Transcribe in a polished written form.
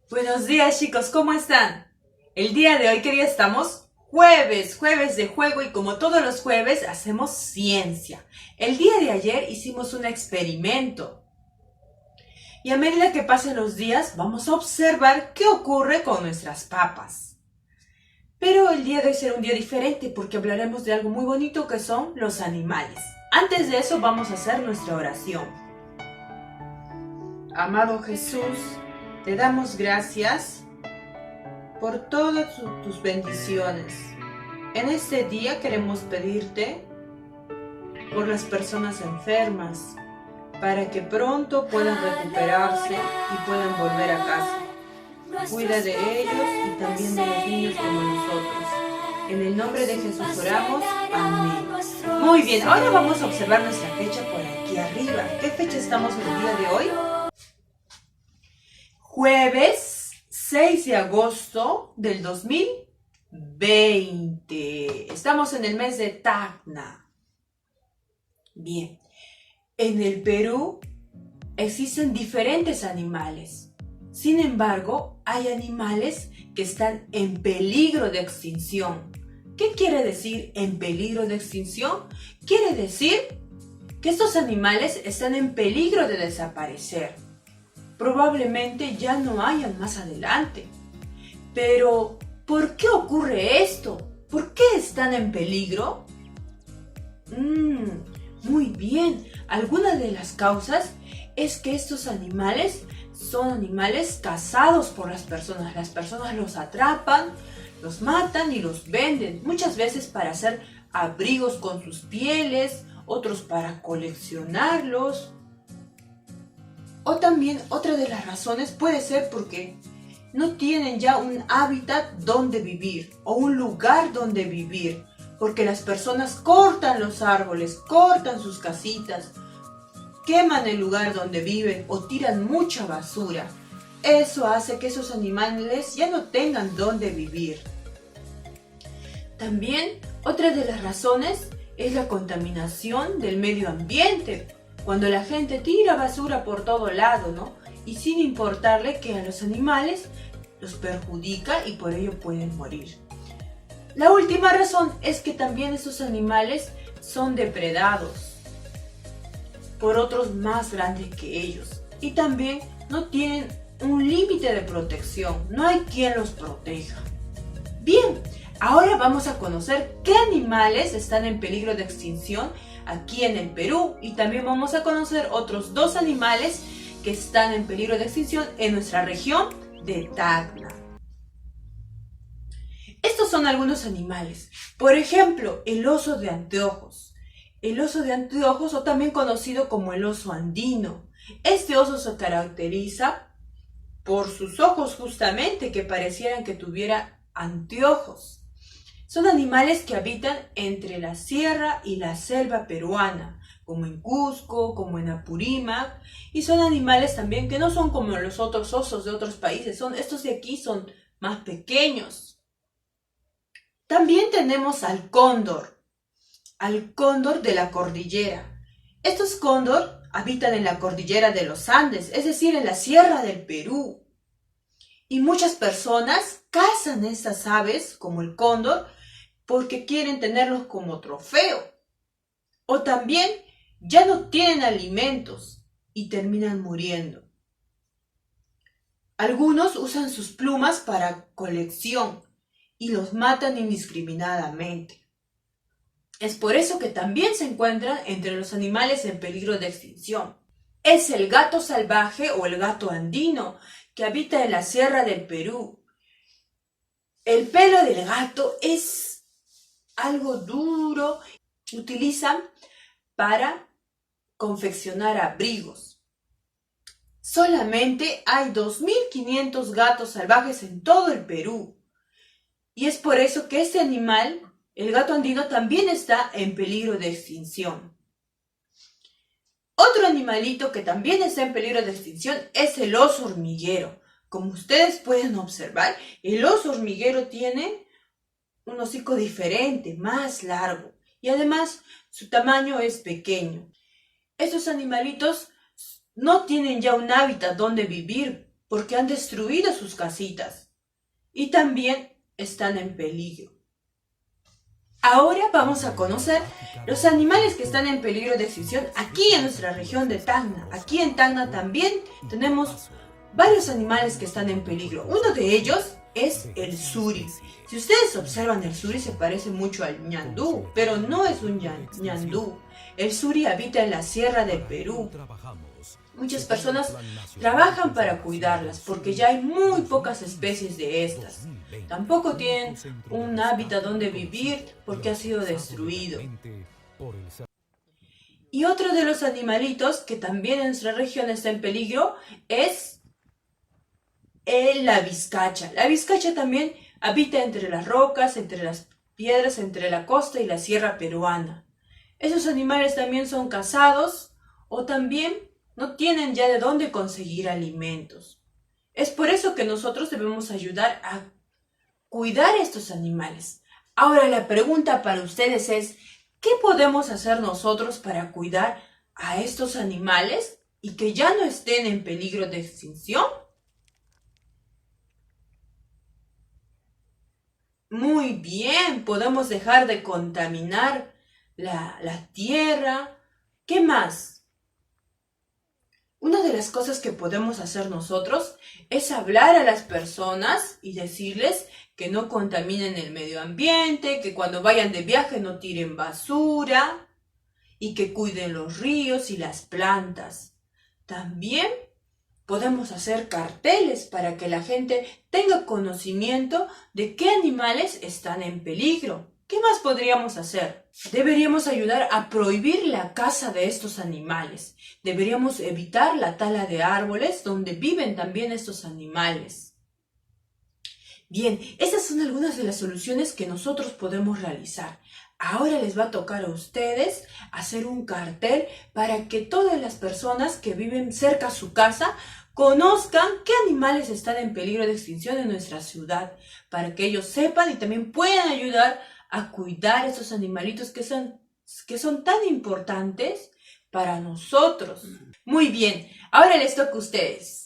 Buenos días chicos, ¿cómo están? El día de hoy, ¿qué día estamos? Jueves de juego y como todos los jueves hacemos ciencia. El día de ayer hicimos un experimento y a medida que pasen los días vamos a observar qué ocurre con nuestras papas. Pero el día de hoy será un día diferente porque hablaremos de algo muy bonito que son los animales. Antes de eso vamos a hacer nuestra oración. Amado Jesús, te damos gracias por todas tus bendiciones. En este día queremos pedirte por las personas enfermas, para que pronto puedan recuperarse y puedan volver a casa. Cuida de ellos y también de los niños como nosotros. En el nombre de Jesús oramos. Amén. Muy bien, ahora vamos a observar nuestra fecha por aquí arriba. ¿Qué fecha estamos en el día de hoy? Jueves 6 de agosto del 2020. Estamos en el mes de Tacna. Bien, en el Perú existen diferentes animales. Sin embargo, hay animales que están en peligro de extinción. ¿Qué quiere decir en peligro de extinción? Quiere decir que estos animales están en peligro de desaparecer. Probablemente ya no hayan más adelante. Pero, ¿por qué ocurre esto? ¿Por qué están en peligro? Muy bien. Alguna de las causas es que estos animales son animales cazados por las personas. Las personas los atrapan, los matan y los venden. Muchas veces para hacer abrigos con sus pieles, otros para coleccionarlos. O también otra de las razones puede ser porque no tienen ya un hábitat donde vivir o un lugar donde vivir, porque las personas cortan los árboles, cortan sus casitas, queman el lugar donde viven o tiran mucha basura. Eso hace que esos animales ya no tengan donde vivir. También otra de las razones es la contaminación del medio ambiente. Cuando la gente tira basura por todo lado, ¿no? Y sin importarle que a los animales los perjudica y por ello pueden morir. La última razón es que también estos animales son depredados por otros más grandes que ellos. Y también no tienen un límite de protección. No hay quien los proteja. Bien, ahora vamos a conocer qué animales están en peligro de extinción aquí en el Perú y también vamos a conocer otros dos animales que están en peligro de extinción en nuestra región de Tacna. Estos son algunos animales. Por ejemplo, el oso de anteojos. El oso de anteojos, o también conocido como el oso andino. Este oso se caracteriza por sus ojos justamente, que parecieran que tuviera anteojos. Son animales que habitan entre la sierra y la selva peruana, como en Cusco, como en Apurímac, y son animales también que no son como los otros osos de otros países, estos de aquí son más pequeños. También tenemos al cóndor de la cordillera. Estos cóndor habitan en la cordillera de los Andes, es decir, en la sierra del Perú. Y muchas personas cazan estas aves, como el cóndor, porque quieren tenerlos como trofeo. O también ya no tienen alimentos y terminan muriendo. Algunos usan sus plumas para colección y los matan indiscriminadamente. Es por eso que también se encuentran entre los animales en peligro de extinción. Es el gato salvaje o el gato andino, que habita en la sierra del Perú. El pelo del gato es algo duro, que utilizan para confeccionar abrigos. Solamente hay 2.500 gatos salvajes en todo el Perú. Y es por eso que este animal, el gato andino, también está en peligro de extinción. Otro animalito que también está en peligro de extinción es el oso hormiguero. Como ustedes pueden observar, el oso hormiguero tiene un hocico diferente, más largo, y además su tamaño es pequeño. Estos animalitos no tienen ya un hábitat donde vivir, porque han destruido sus casitas y también están en peligro. Ahora vamos a conocer los animales que están en peligro de extinción aquí en nuestra región de Tacna. Aquí en Tacna también tenemos varios animales que están en peligro. Uno de ellos es el suri. Si ustedes observan, el suri se parece mucho al ñandú, pero no es un ñandú. El suri habita en la sierra de Perú. Muchas personas trabajan para cuidarlas porque ya hay muy pocas especies de estas. Tampoco tienen un hábitat donde vivir porque ha sido destruido. Y otro de los animalitos que también en nuestra región está en peligro es la vizcacha. La vizcacha también habita entre las rocas, entre las piedras, entre la costa y la sierra peruana. Esos animales también son cazados o también no tienen ya de dónde conseguir alimentos. Es por eso que nosotros debemos ayudar a cuidar a estos animales. Ahora la pregunta para ustedes es, ¿qué podemos hacer nosotros para cuidar a estos animales y que ya no estén en peligro de extinción? Muy bien, podemos dejar de contaminar la tierra. ¿Qué más? Una de las cosas que podemos hacer nosotros es hablar a las personas y decirles que no contaminen el medio ambiente, que cuando vayan de viaje no tiren basura y que cuiden los ríos y las plantas. También podemos hacer carteles para que la gente tenga conocimiento de qué animales están en peligro. ¿Qué más podríamos hacer? Deberíamos ayudar a prohibir la caza de estos animales. Deberíamos evitar la tala de árboles donde viven también estos animales. Bien, esas son algunas de las soluciones que nosotros podemos realizar. Ahora les va a tocar a ustedes hacer un cartel para que todas las personas que viven cerca a su casa conozcan qué animales están en peligro de extinción en nuestra ciudad, para que ellos sepan y también puedan ayudar a cuidar estos animalitos que son tan importantes para nosotros. Muy bien, ahora les toca a ustedes.